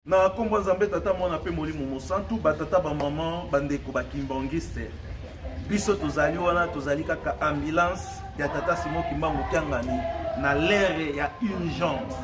Na kombo nzambe tata mwana pe molimo mosantu batata ba maman bandeko bakimbangiste biso tozali wana tozali kaka ambulance ya tata Simon Kimbangu Kiangani na l'ère ya urgence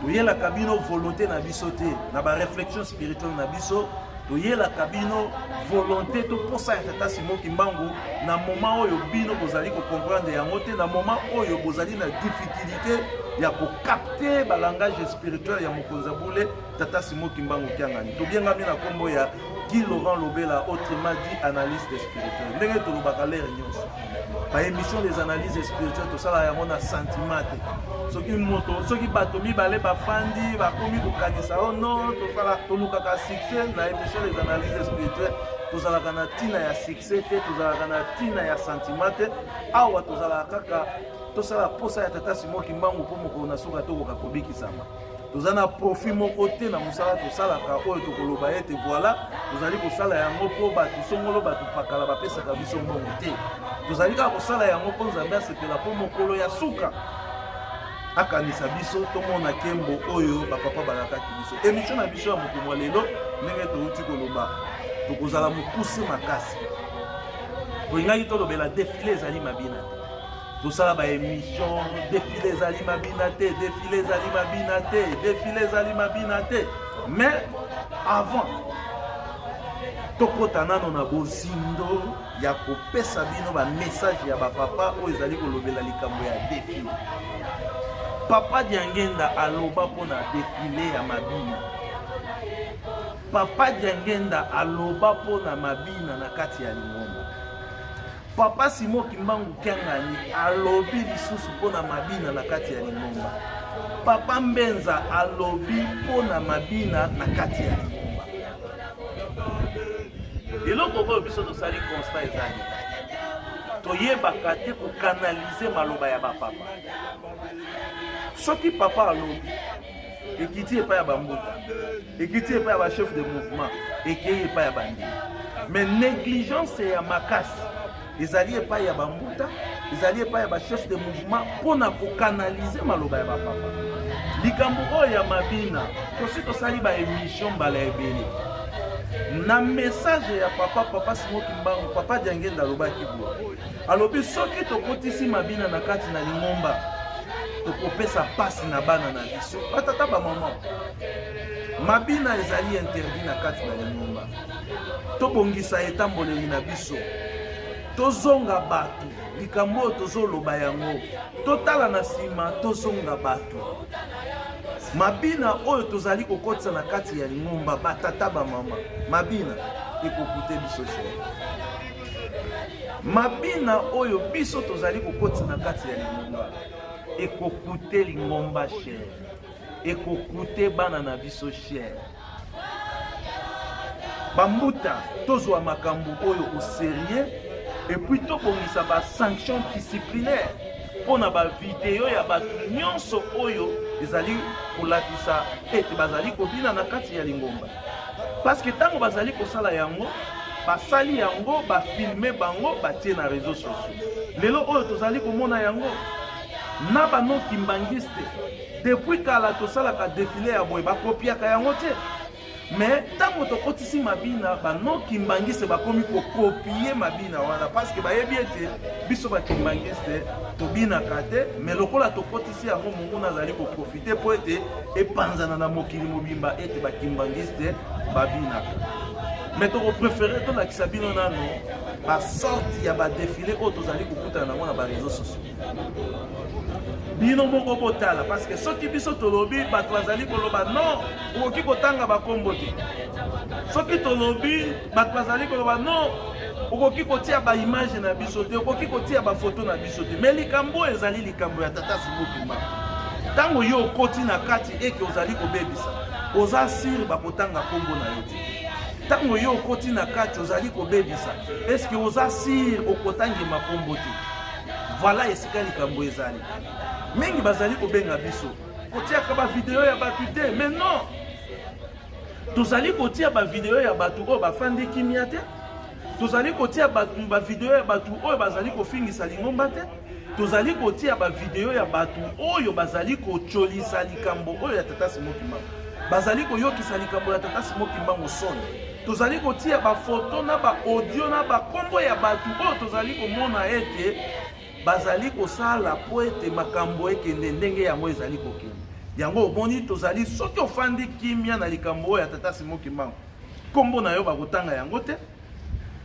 toyela kabino volonté na biso te na ba réflexion spirituelle na biso toyela kabino volonté to posa ya tata Simon Kimbangu na moment oyo bino bozali ko comprendre yango te na moment oyo bozali na difficulté ya ko capter ba langage spirituel ya mokonza bule tata Simon Kimbangu Kiangani to bien ngami na kombo ya Guy Laurent Lobela autrement dit analyste spirituel ndenge to lobaka l'air nyonso ba émission des analyses spirituelles to sala yango na sentiment soki moto soki bato mibale bafandi bakomi kokanisa oh non to sala to lukaka succès na émission des analyses spirituelles tozalaka na tina ya succès te tozalaka na tina ya sentiment te awa tozalaka kaka tosala posa ya tata Simon Kimbangu po moko na soka tokoka kobikisama tozana profit moko te na musala tosalaka oyo tokoloba ete voilà tozali kosala yango po bato songolo bato pakala bapesaka biso mbongo te tozali kaka kosala yango po nzambe asepela po mokolo ya suka akanisa biso tomona kembo oyo bapapa balakaki biso émission na biso ya mokumwa lelo ndenge touti koloba tokozala mokuse makasi toyingaki tolobela défilé ezali mabina te tosala ba émission défilé ezali mabina te défilé ezali mabina te défilé ezali mabina te mais avant tokota nano na bozindo ya kopesa bino ba message ya bapapa oyo ezali kolobela likambo ya défilé papa Diangenda aloba pona défilé ya mabina papa Diangenda aloba pona mabina na kati ya Lingomba papa Simon Kimbangu Kiangani alobi lisusu pona mabina na kati ya Lingomba papa Mbenza alobi pona mabina na kati ya Lingomba eloko oyo biso tosali constat ezali toyebaka te kokanalize maloba ya bapapa soki papa alobi ekiti epai ya bambuta ekiti epai ya bachef de mouvement ekei epai ya bandimi mais négligence ya makasi ezali epai ya bambuta ezali epai ya bachef de mouvement mpona kokanalize maloba ya bapapa likambo oyo ya mabina tosi tosali baémission mbala ebele na message ya papa Simon Kimbangu papa Diangenda alobaki boye alobi soki tokotisi mabina na kati na Lingomba tokopesa pasi na bana na biso batata bamama mabina ezali interdit na kati na Lingomba tobongisa etamboleli na biso tozonga bato likambo oyo tozoloba yango totala na nsima tozonga bato mabina oyo tozali kokotisa na kati ya Lingomba batata bamama mabina ekokute biso chere mabina oyo biso tozali kokotisa na kati ya Lingomba ekokute Lingomba chere ekokute bana na biso chere bambuta tozwa makambo oyo au sérieux et puis tobongisa ba sanction disciplinaire pona ba video ya bato nyonso oyo ezali kolakisa ete bazali kobina na kati ya Lingomba parce que tango bazali kosala yango basali yango bafilme bango batie na réseaux sociaux lelo oyo tozali komona yango na bano kimbangiste depuis kala tosalaka défilé ya boye bakopiaka yango te mais tango tokotisi mabina bano kimbangiste bakomi kokopie mabina wana parce que bayebi ete biso bakimbangiste tobinaka te mais lokola tokotisi yango monguna azali koprofite po ete epanzana na mokili mobimba ete bakimbangiste babinaka mais tokopréféré tolakisa bino nano basorti ya badéfilé oyo tozali kokutana nango na baréseaux sociaux bino moko botala parce que soki biso tolobi bato bazali koloba non okoki kotanga bakombo te soki tolobi bato bazali koloba non okoki kotia baimage na biso te okoki kotia bafoto na biso te mais likambo ezali likambo ya tata Simon Kimbangu ntango yo okoti na kati eke ozali kobebisa oza sire bakotanga kombo na yo te ntango yo okoti na kati ozali kobebisa eske oza sire okotangema kombo te voilà esika likambo ezali mingi bazali kobenga biso kotiaka ba video ya batu te mais non tozali kotia ba video ya batu oyo bafandi kimia te tozali kotia ba video ya batu oyo bazali kofingisa Lingomba te tozali kotia ba video ya batu oyo bazali kocholisa likambo oyo ya tata Simon Kimbangu bazali koyokisa likambo ya tata Simon Kimbangu soni. Tozali kotia ba photo na ba audio na ba kombo ya batu oyo tozali komona ete bazali kosala po ete makambo ekende ndenge yango ezali kokende. Yango omoni tozali soki ofandi kimia na likambo ya tata Simon Kimbangu kombo na yo bakotanga yango te.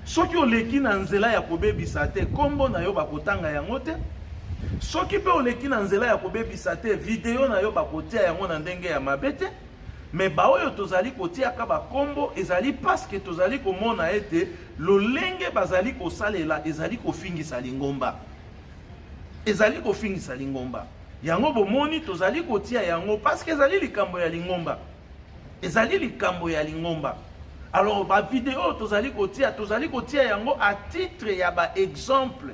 Soki oleki na nzela ya kobebisa te kombo na yo bakotanga yango te. Soki pe oleki na nzela ya kobebisa te video na yo bakotia yango na ndenge ya mabe te. Mais ba oyo tozali kotia ka ba kombo ezali parce que tozali komona ete lolenge bazali kosalela ezali kofingisa lingomba. Ezali kofingisa lingomba. Yango bomoni tozali kotia yango parce que ezali likambo ya lingomba. Ezali likambo ya lingomba. Alors ba vidéo tozali kotia yango à titre ya ba exemple.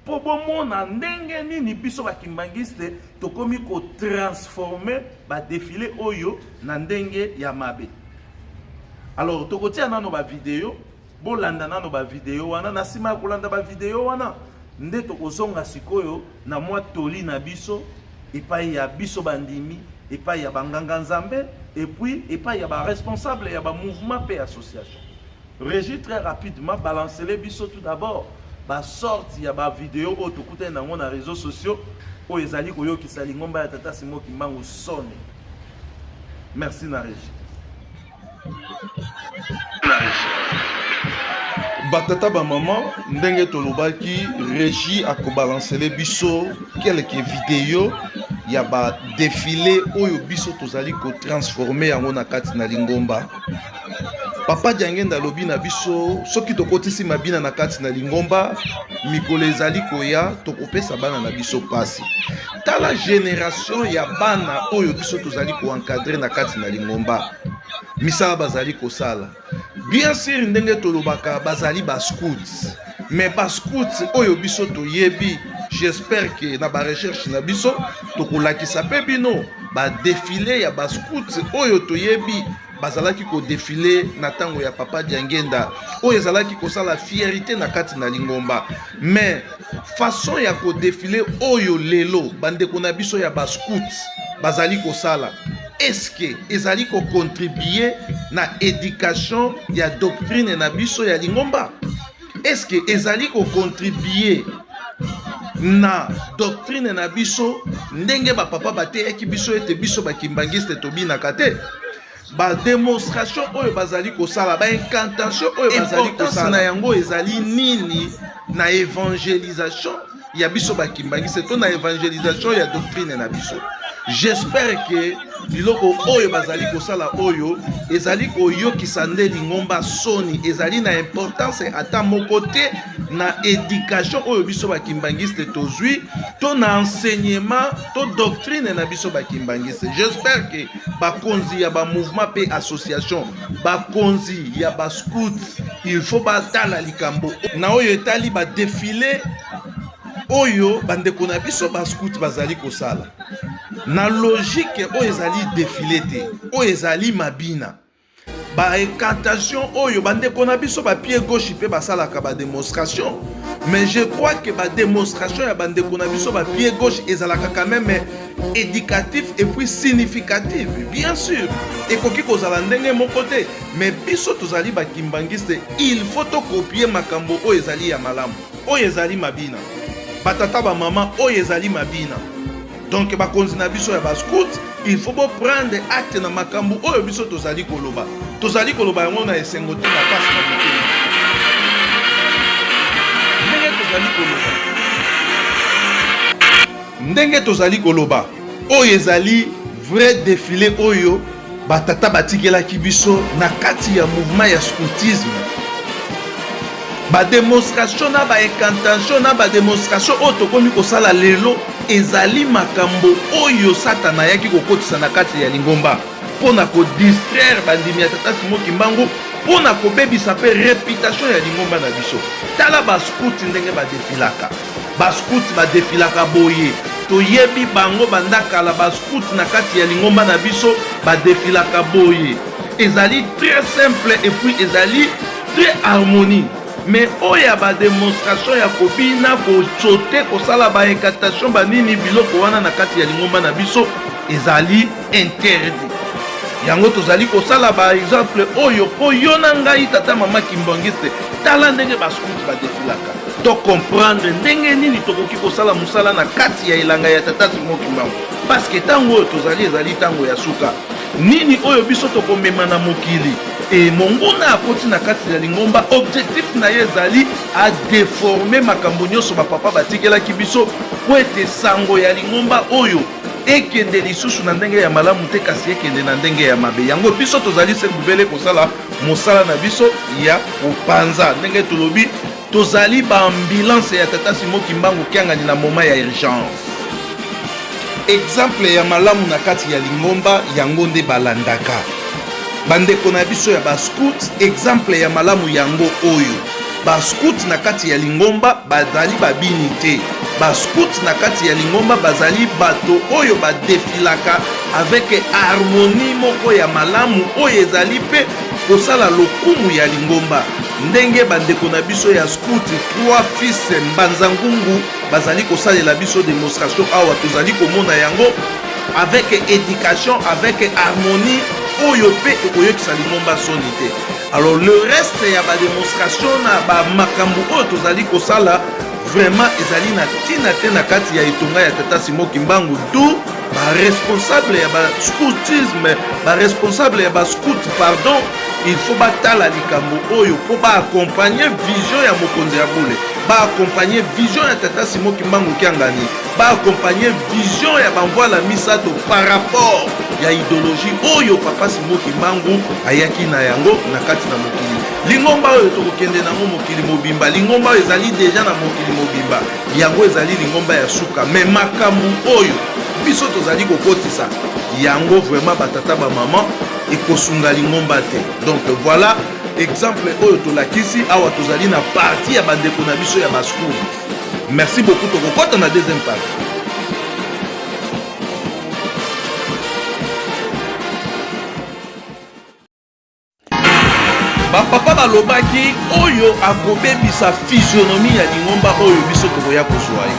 Po bomona ndenge nini biso bakimbangiste tokomi ko transformer ba défilé oyo na ndenge ya mabe. Alors tokotia nano ba vidéo, bolanda nano ba vidéo wana na sima ya kolanda ba vidéo wana nde tokozonga sikoyo na mwa toli na biso epai ya biso bandimi epai ya banganga nzambe et puis epai ya ba responsable ya ba mouvement pe association. Régis très rapidement balancer les biso tout d'abord. Ba sorti ya ba vidéo oyo tokutana nango na réseaux sociaux oyo ezali koyokisa lingomba ya tata Simon Kimbangu soni. Merci na Régie. Batata ba maman ndenge tolobaki Régie akobalancer biso quelques vidéos ya ba défilé oyo biso tozali ko transformer yango na kati na lingomba. Papa Diangenda lobi na biso soki tokotisi mabina na kati na lingomba mikolo ezali koya tokopesa bana na biso pasi. Tala génération ya bana oyo biso tozali ko encadrer na kati na lingomba. Misala bazali kosala. Bien sûr ndenge tolobaka bazali ba scouts. Mais ba scouts oyo biso toyebi, j'espère que na ba recherche na biso tokolakisa pe bino ba défilé ya ba scouts oyo toyebi bazalaki ko défilé na tango ya Papa Diangenda oyo ezalaki kosala fierté na kati na lingomba. Mais façon ya ko défilé oyo lelo bandeko na biso ya ba scouts bazali kosala, est-ce que ezali ko contribuer na éducation ya doctrine na biso ya lingomba? Est-ce que ezali ko contribuer na doctrine na biso ndenge ba papa bateyaki biso ete biso bakimbangiste tobinaka te? Ba démonstration oyo bazali kosala, ba incantation oyo bazali kosala na yango ezali nini na évangélisation ya biso bakimbangiste to na évangélisation ya doctrine na biso? J'espère que biloko oyo bazali kosala oyo ezali koyokisa nde lingomba soni, ezali na importance ata moko te na éducation oyo biso bakimbangiste tozwi to na enseignement to doctrine na biso bakimbangiste. J'espère que bakonzi ya ba mouvement pe association, bakonzi ya ba scouts, il faut batala likambo na oyo etali ba défilé oyo bandeko na biso ba scouts bazali kosala. Na logique oyo ezali défilé te, oyo ezali mabina. Ba incantation oyo bandeko na biso ba pied gauche pe basalaka ba démonstration. Mais je crois que ba démonstration ya bandeko na biso ba pied gauche ezalaka quand même éducatif et puis significatif. Bien sûr, ekoki kozala ndenge moko te, mais biso tozali ba kimbangiste, il faut to copier makambo oyo ezali ya malamu, oyo ezali mabina. Batata ba maman oyo ezali mabina. Donc bakonzi na biso ya ba scout, il faut prendre acte na makambo oyo biso tozali koloba. Tozali koloba yango na esengo te na pasi na mokili. Ndenge tozali koloba oyo ezali vrai défilé oyo batata batikelaki biso na kati ya mouvement ya scoutisme. Ba démonstration na ba incantation na ba démonstration oyo tokomi kosala lelo ezali makambo oyo Satana yaki kokotisa na kati ya lingomba pona ko distraire bandimi ya tata Simon Kimbangu, pona ko bebisa pe réputation ya lingomba na biso. Tala ba scout ndenge ba défilaka. Ba scout ba défilaka boye. Toyebi bango bandakala ba scout na kati ya lingomba na biso ba défilaka boye. Ezali très simple et puis ezali très harmonie. Mais oya ba démonstration ya kobina ko chote ko sala ba incantation ba nini biloko wana na kati ya lingomba na biso ezali interdit. yango tozali kosala ba exemple oyo po yo na ngai tata mama Kimbangiste tala ndenge ba scout ba défilaka to comprendre ndenge nini tokoki kosala musala na kati ya elanga ya tata Simon Kimbangu parce que tango oyo tozali ezali tango ya suka nini oyo biso tokomema na mokili e monguna akoti na kati ya lingomba objectif na ye ezali a déformer makambo nyonso bapapa batikelaki biso po ete sango ya lingomba oyo ekende lisusu na ndenge ya malamu te kasi ekende na ndenge ya mabe yango biso tozali se bubele kosala mosala na biso ya kopanza ndenge tolobi tozali ba ambulance ya tata Simon Kimbangu kiangani na moment ya urgence exemple ya malamu na kati ya lingomba yango nde balandaka bandeko na biso ya ba scout exemple ya malamu yango oyo ba scout na kati ya lingomba bazali babini te ba scout na kati ya lingomba bazali bato oyo badefilaka avec harmonie moko ya malamu oyo ezali pe kosala lokumu ya lingomba ndenge bandeko na biso ya scout 3 fils Mbanza Ngungu bazali kosalela biso démonstration awa tozali komona yango avec éducation avec harmonie oyo pe okoyokisa lingomba soni te alors le reste ya ba démonstration na ba makambo oyo tozali kosala vraiment ezali na tina te na kati ya etonga ya tata Simon Kimbangu tout ba responsable ya ba scoutisme ba responsable ya ba scout pardon il faut batala likambo oyo po ba accompagner vision ya mokonzi ya bule ba accompagner vision ya tata Simon Kimbangu kiangani ba accompagner vision ya bamvoila misato par rapport ya idéologie oyo papa Simon Kimbangu ayaki na yango na kati na mokili lingomba oyo tokokende nango mokili mobimba lingomba oyo ezali deja na mokili mobimba yango ezali lingomba ya suka mais makambo oyo biso tozali kokotisa yango vraiment batata ba maman ekosunga lingomba te donc voilà exemple oyo tolakisi awa tozali na partie ya bandeko na biso ya bascout merci beaucoup tokokota na deuxième partie bapapa balobaki oyo akobebisa physionomie ya lingomba oyo biso tokoya kozwa ye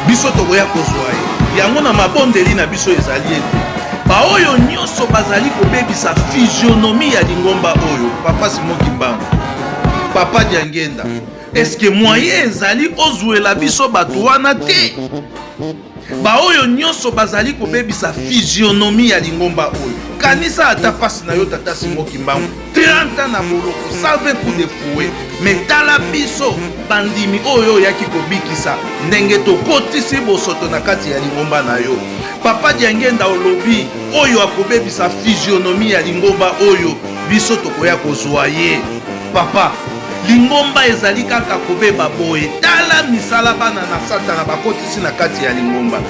biso tokoya kozwa ye yango na mabondeli na biso ezali ete baoyo nyonso bazali kobebisa physionomie ya lingomba oyo papa Simon Kimbangu papa Diangenda eske moyen ezali ozwela biso bato wana te baoyo nyonso bazali kobebisa physionomie ya lingomba oyo kanisa ata pasi na yo tata Simon Kimbangu 30 ans na moloko 120 coups de fouet mais tala biso bandimi oyo oyaki kobikisa ndenge tokotisi bosoto na kati ya lingomba na yo papa Diangenda olobi oyo akobebisa physionomie ya lingomba oyo biso tokoya kozwa ye papa lingomba ezali kaka kobeba boye tala misala bana na satana bakotisi na kati ya lingomba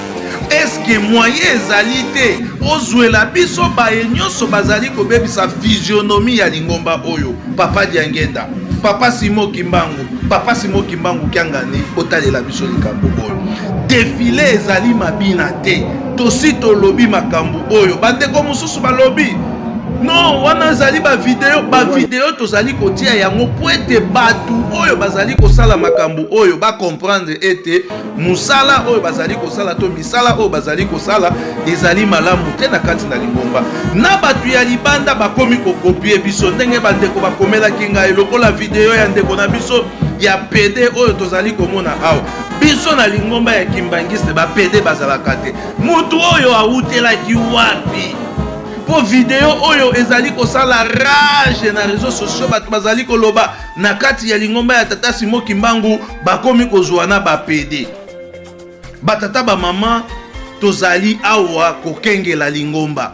eske moyen ezali te ozwela biso baye nyonso bazali kobebisa physionomie ya lingomba oyo papa Diangenda papa Simon Kimbangu kiangani otalela biso likambo oyo defile ezali mabina te tosi tolobi makambo oyo bandeko mosusu balobi non wana ezali bavideo tozali kotia yango po ete bato oyo bazali kosala makambo oyo bakomprendre ete musala oyo bazali kosala to misala oyo bazali kosala ezali malamu te na kati na lingomba na bato ya libanda bakomi kokopie biso ndenge bandeko bakomelaki ngai lokola video ya ndeko na biso ya pede oyo tozali komona awa biso na lingomba ya Kimbangiste bapede bazalaka te mutu oyo awutelaki wapi po video oyo ezali kosala rage na réseaux sociaux bato bazali koloba na kati ya lingomba ya tata Simon Kimbangu bakomi kozwa na bapede batata ba mama tozali awa kokengela lingomba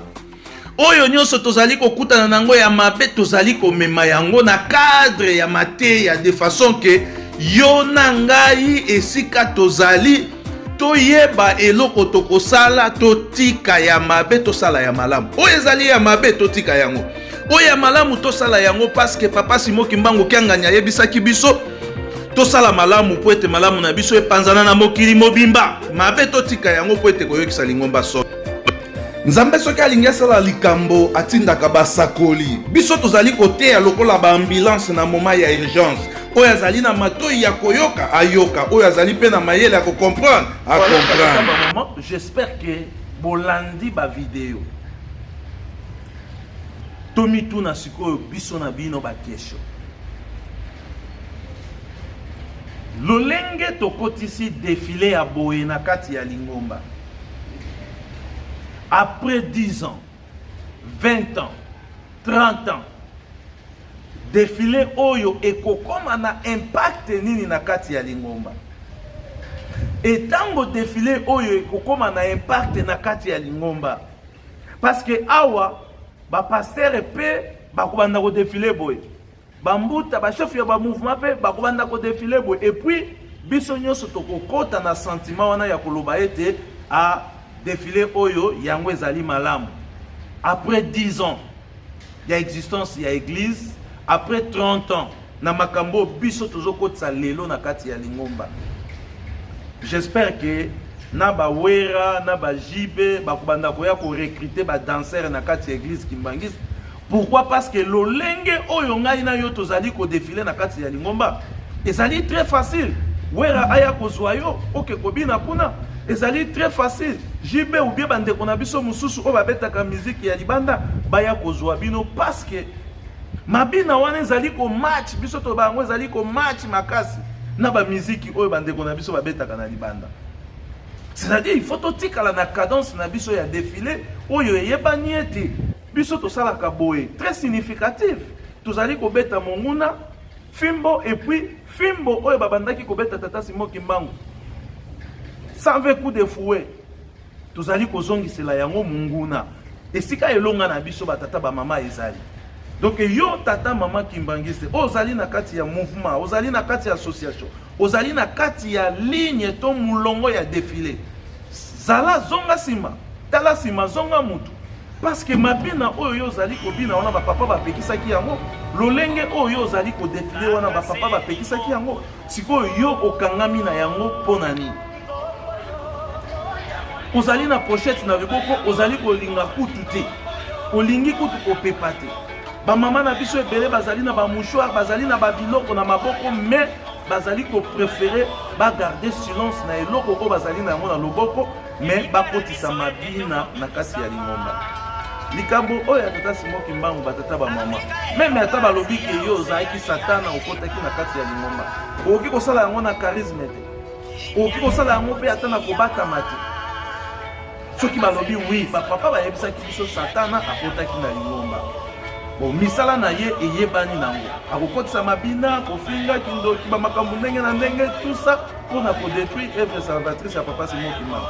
oyo nyonso tozali kokutana nango ya mabe tozali komema yango na cadre ya mateya de façon que yo na ngai esika tozali toyeba eloko tokosala totika ya mabe tosala ya malamu oyo ezali ya mabe totika yango oyo ya malamu tosala yango parce que papa Simon Kimbangu kianganya yebisaki biso tosala malamu po ete malamu na biso epanzana na mokili mobimba mabe totika yango po ete koyokisa lingomba so nzambe soki alingi asala likambo atindaka basakoli biso tozali koteya lokola baambulance na moment ya urgence oyo azali na matoi ya koyoka ayoka oyo azali pe na mayele ya kocomprendre acomprendre. J'espère que bolandi ba vidéo tomituna sikoyo biso na bino bakesho. Lolenge tokotisi défilé ya boye na kati ya Lingomba. Après 10 ans, 20 ans, 30 ans, défilé oyo ekokoma na impact nini na kati ya Lingomba. Etango défilé oyo ekokoma na impact na kati ya Lingomba. Parce que awa ba pasteur pe bakobanda ko défilé boye. Bambuta ba chef ya ba mouvement pe bakobanda ko défilé boye. Et puis biso nyonso tokokota na sentiment wana ya koloba ete a défilé oyo yango ezali malamu. Après 10 ans ya existence ya église, après 30 ans na makambo biso tozokotsa lelo na kati ya Lingomba. J'espère que na ba wera na ba jibe bakobanda koya ko recruter ba danseurs na kati ya église Kimbangiste. Pourquoi? Parce que lolenge oyo ngai na yo tozali ko défiler na kati ya Lingomba ezali très facile. Wera aya kozwa yo oke kobina kuna ezali très facile. Jibe ou bien bande kona biso mususu o babetaka musique ya libanda baya kozwa bino parce que mabina wana ezali ko match biso to bango ezali ko match makasi na ba musique oyo bande kona biso babetaka na libanda. C'est-à-dire il faut totikala na cadence na biso ya défilé oyo yebani ete biso to sala ka boye très significatif. Tozali ko beta monguna fimbo et puis fimbo oyo babandaki ko beta tata Simon Kimbangu. 120 coups de fouet. Tozali ko zongisela yango munguna. Esika elonga na biso batata ba mama ezali. Donc yo tata mama Kimbangiste ozali na kati ya mouvement, ozali na kati ya association, ozali na kati ya ligne to mulongo ya défilé. Zala zonga sima, tala sima zonga mutu. Parce que mabina oyo ozali ko bina wana ba papa ba pekisaki yango, lolenge oyo ozali ko défilé wana ba papa ba pekisaki yango. Siko yo okangami na yango ponani. Ozali na pochette na liboko, ozali ko linga kutu te. Olingi kutu ko pepate. Ba mama na biso ebele bazali na ba mouchoir, bazali na ba biloko na maboko, mais bazali ko préférer ba garder silence na eloko ko bazali na yango na loboko, mais ba kotisa mabina na kasi ya Lingomba. Likambo oyo ya tata Simon Kimbangu batata ba mama. Même ata ba lobi ke yo ozaki satana okotaki na kasi ya Lingomba. Oki ko sala yango na charisme te. Oki ko sala yango pe ata na kobata mate. Soki ba lobi oui, papa ba yebisa ki biso satana akotaki na Lingomba. Bon, misala na ye eyebani nango. Akokotisa mabina, kofinga kindoki ba makambo ndenge na ndenge, tout ça pour na ko détruire œuvre salvatrice ya papa Simon Kimbangu.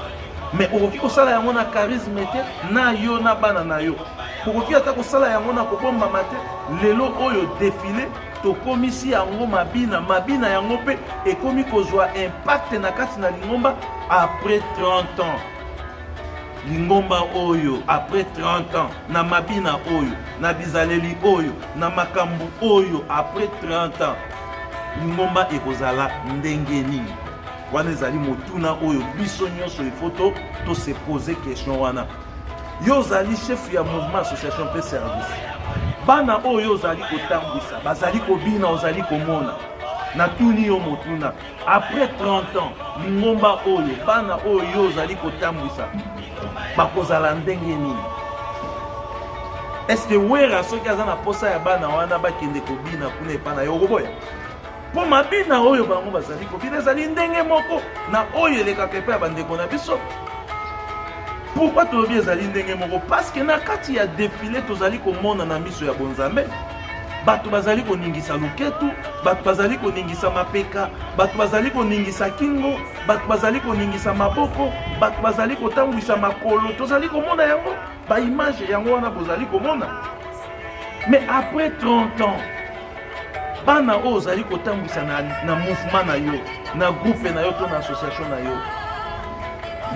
Mais okoki ko sala yango na charisme te na yo na bana na yo. Okoki ata ko sala yango na kobomba mate, lelo oyo défilé to komisi yango mabina, mabina yango pe ekomi kozwa impact na kati na Lingomba après 30 ans. Lingomba oyo après 30 ans na mabina oyo na bizaleli oyo na makambu oyo après 30 ans Lingomba ekozala ndenge nini wana ezali motuna oyo biso nyonso ifoto to se poser question wana yo zali chef ya mouvement association pe service bana oyo zali kotambwisa bazali kobina ozali komona na tuni yo motuna après 30 ans Lingomba oyo bana oyo zali kotambwisa bakozala ndenge nini. Est-ce que wera soki aza na posa ya bana wana bakende kobina kuna epana yo koboya po mabina oyo bango bazali kobina ezali ndenge moko na oyo elekaka epai ya bandeko na biso. Pourquoi tolobi ezali ndenge moko? Parce que na kati ya défilé tozali komona na miso ya bonzambe bato bazali koningisa luketu, bato bazali koningisa mapeka, bato bazali koningisa kingo, bato bazali koningisa maboko, bato bazali kotambwisa makolo, tozali komona yango ba image yango wana bozali komona. Mais après 30 ans bana oyo ozali kotambwisa na mouvement na yo, na groupe na yo to na association na yo,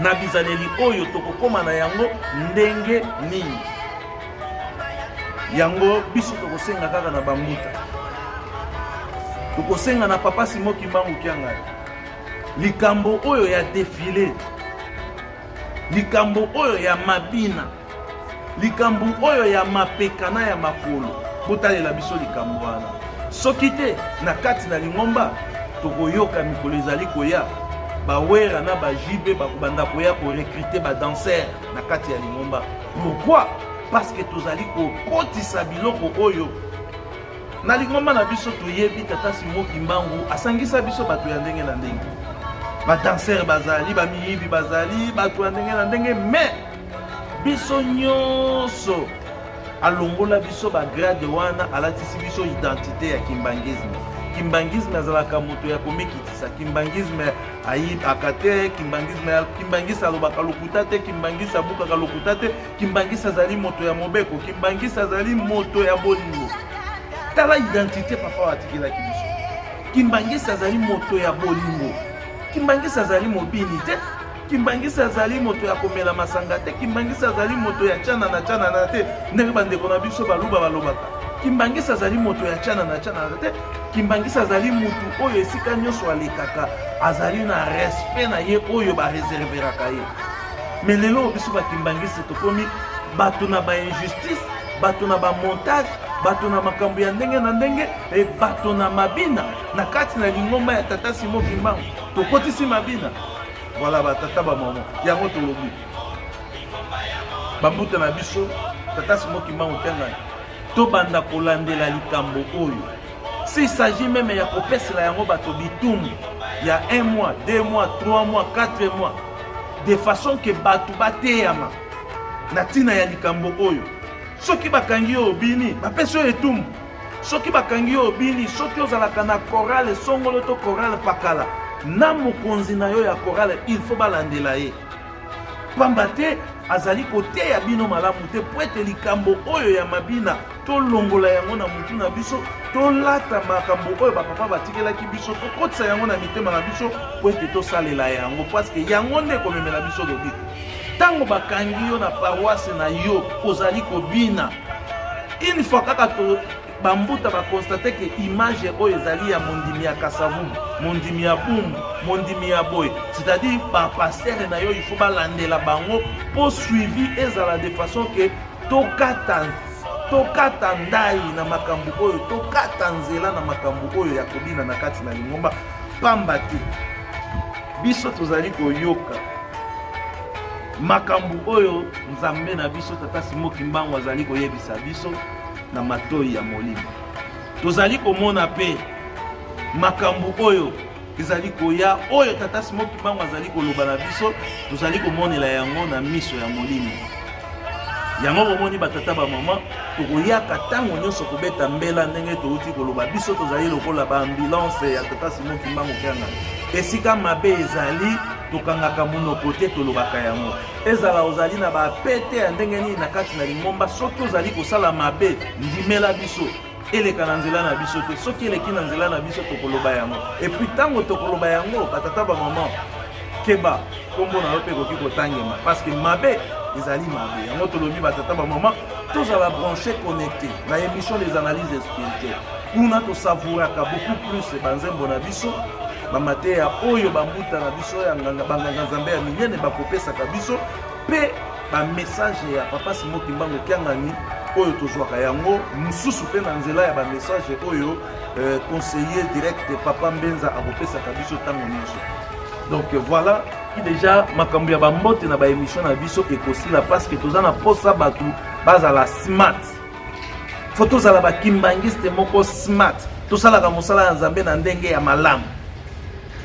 na bizaleli oyo tokokoma na yango ndenge nini. Yango biso tokosenga kaka na bambuta, tokosenga na papa Simon Kimbangu Kianga likambo oyo ya défilé, likambo oyo ya mabina, likambo oyo ya mapekana ya makolo, botalela biso likambo wana. Soki te na kati na Lingomba tokoyoka mikolo ezali koya bawera na bajibe bakobanda koya ko recruter ba danseurs na kati ya Lingomba. Pourquoi? parce que tozali kokotisa biloko oyo na lingomba na biso toyebi tata Simon Kimbangu asangisa biso bato ya ndenge na ndenge, badanser bazali, bamiyibi bazali, bato ya ndenge na ndenge, mais biso nyonso alongola biso bagrade wana, alatisi biso identité ya kimbangisme. Kimbangisme azalaka moto ya komekitisa, kimbangisme ayibaka te, kimbangisi alobaka lokuta te, kimbangisi abukaka lokuta te, kimbangisi azali moto ya mobeko, kimbangisi azali moto ya bolingo. Tala identité papa watikelaki biso. Kimbangisi azali moto ya bolingo, kimbangisi azali mobini te, kimbangisi azali moto ya komela masanga te, kimbangisi azali moto ya chana na te, ndenge bandeko na biso baluba balobaka. Kimbangisi azali moto ya chana na te, kimbangisi azali mutu oyo esika nyonso alekaka azali na respect na ye oyo bareserveraka ye. Mais lelo biso bakimbangisi tokomi bato na ba injustice, bato na ba montage, bato na makambo ya ndenge na ndenge, e bato na mabina na kati na lingomba ya tata Simon Kimbangu tokotisi mabina. Voilà batata ba mama yango tolobi bambuta na biso tata Simon Kimbangu tengani to banda kolandela likambo oyo. S'il s'agit même ya kopesela yango bato bitumbu ya 1 mois, 2 mois, 3 mois, 4 mois, de façon que bato bateyama na tina ya likambo oyo. Soki bakangi yo obini bapesi yo etumbu, soki bakangi yo obini, soki ozalaka na chorale songolo to chorale pakala na mokonzi na yo ya chorale, il faut balandela ye. Pamba te azali koteya bino malamu te po ete likambo oyo ya mabina tolongola yango na mutu na biso, tolata makambo oyo bapapa batikelaki biso, tokotisa yango na mitema na biso po ete tosalela yango, parce que yango nde komemela biso lobiko. Tango bakangi yo na paroisse na yo ozali kobina, une fois kaka to bambuta bakonstate ke image oyo ezali ya mondimi ya Kasavubu, mondimi ya Bumbu, mondimi ya Boy, c'est-à-dire bapastere na yo il faut balandela bango po suivi ezala de façon ke tokata ndai na makambo oyo, tokata nzela na makambo oyo ya kobina na kati na lingomba. Pamba te biso tozali koyoka makambo oyo nzambe na biso tata Simon Kimbangu azali koyebisa biso na matoi ya molimo. Tozali komona pe makambo oyo ezali koya oyo tata Simon Kimbangu azali koloba na biso, tozali komonela yango na miso ya molimo. Yango bomoni batata ba mama tokoyaka tango nyonso kobeta mbela ndenge touti koloba biso tozali lokola ba ambulance ya tata Simon Kimbangu kanga. Esika mabe ezali tokangaka monoko te tolobaka yango. Ezala ozali na ba pete ya ndenge nini na kati na lingomba, soki ozali kosala mabe ndimela biso eleka na nzela na biso te, soki eleki na nzela na biso tokoloba yango. Et puis tango tokoloba yango batata ba mama keba kombo na yo pe koki kotangema, parce que mabe ezali mabe. Yango tolobi batata ba mama tozala branché connecté na émission des analyses spirituelles kuna tosavoraka beaucoup plus banzembo na biso bamate ya oyo bambuta na biso ya banganga nzambe ya minene bakopesaka biso pe bamessage ya papa Simon Kimbangu kiangani oyo tozwaka yango mususu pe na nzela ya bamessage oyo conseiller direct papa Mbenza akopesaka biso tango nyonso. Donc voilà qui déjà makambo ya bambote na ba émission na biso ekosila parce que tozana posa batu bazala smart. Photo zala ba kimbangiste moko smart. Tosalaka mosala ya nzambe na ndenge ya malamu.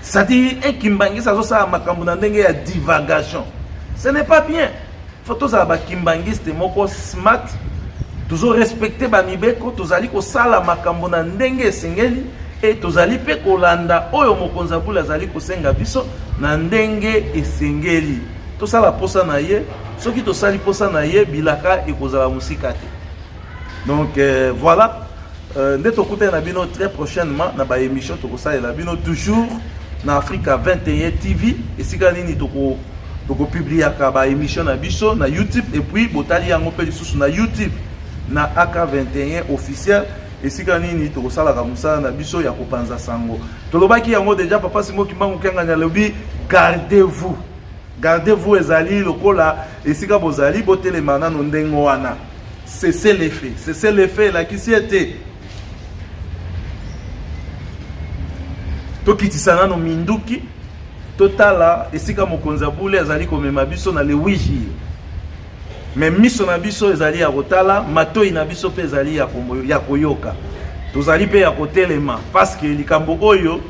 C'est-à-dire un kimbangiste azosala makambo na ndenge ya divagation. Ce n'est pas bien. Photo zala ba kimbangiste moko smart. Toujours respecter ba mibeko, tozali ko sala makambo na ndenge esengeli et tozali pe kolanda oyo mokonza bula zali kosenga biso na ndenge esengeli. Tosala posa na ye, soki tosali posa na ye bilaka ekozala musika te. Donc voilà, nde tokutana na bino très prochainement na ba émission tokosalela bino toujours na Africa 21 TV esika nini toko publiaka ba émission na biso na YouTube et puis botali yango pe lisusu na YouTube na AK21 officiel esika nini tokosalaka musala na biso ya kopanza sango. Tolobaki yango déjà papa Simon Kimbangu kanganya lobi gardez-vous. Gardez-vous ezali lokola esika bozali botelema na ndengo wana. C'est l'effet. C'est l'effet là qui s'y était. Tokitisana no minduki totala esika mokonza bule azali komema biso na le 8 juillet. mais miso na biso ezali ya kotala, matoi na biso pe ezali ya koyoka. Tozali pe ya kotelema parce que likambo oyo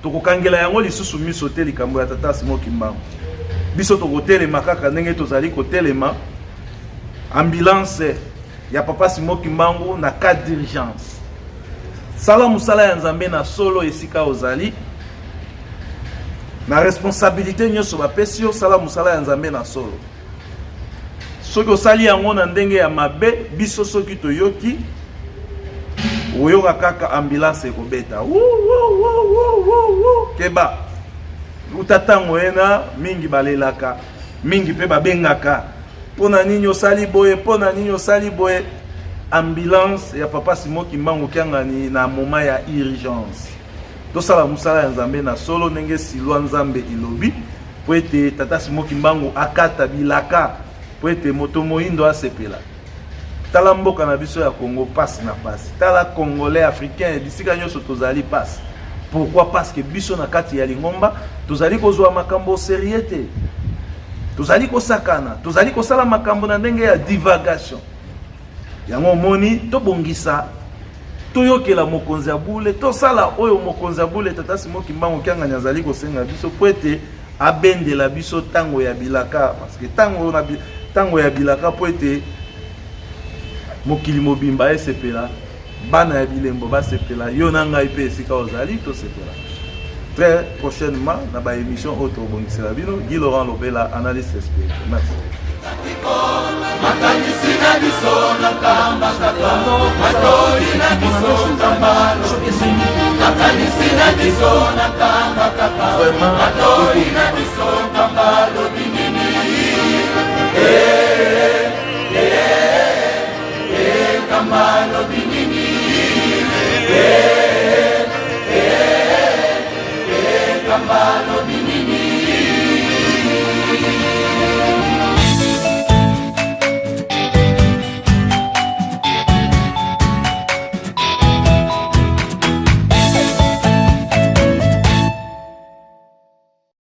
tokokangela yango lisusu miso te likambo ya tata Simon Kimbangu. Biso tokotelema kaka ndenge tozali kotelema ambulance ya papa Simon Kimbangu na cas d'urgence. Sala musala ya Nzambe na solo esika ozali. Na responsabilité nyonso bapesi yo sala musala ya Nzambe na solo. Soki osali yango na ndenge ya mabe, biso soki toyoki oyoka kaka ambulance ekobeta. Keba. Utatango ena mingi balelaka, mingi pe babengaka. Pona nini osali boye, pona nini osali boye. Ambulance ya papa Simon Kimbangu kiangani na moment ya urgence. Tosala musala ya Nzambe na solo ndenge silwa Nzambe ilobi po ete tata Simon Kimbangu akata bilaka po ete moto moindo asepela. Tala mboka na biso ya Congo passe na passe. Tala Congolais africain bisika nyonso tozali passe. Pourquoi? Parce que biso na kati ya lingomba tozali kozwa makambo sérieux te. Tozali kosakana, tozali kosala makambo na ndenge ya divagation. Yango moni to bongisa toyokela mokonzi ya bule to sala oyo mokonzi ya bule tata Simon Kimbangu kianga nyazali kosenga biso poete abendela biso tango ya bilaka parce que tango ya bilaka poete mokili mobimba esepela bana ya bilembo basepela yo na ngai pe esika ozali to sepela. Très prochainement na ba émission auto bongisela bino Guy Laurent Lobela analyste spirituel. Merci. Makanisina biso na kamba kakano matorina biso kambalo makanisina biso na kamba kakano matorina biso kambalo binini kambalo binini kambalo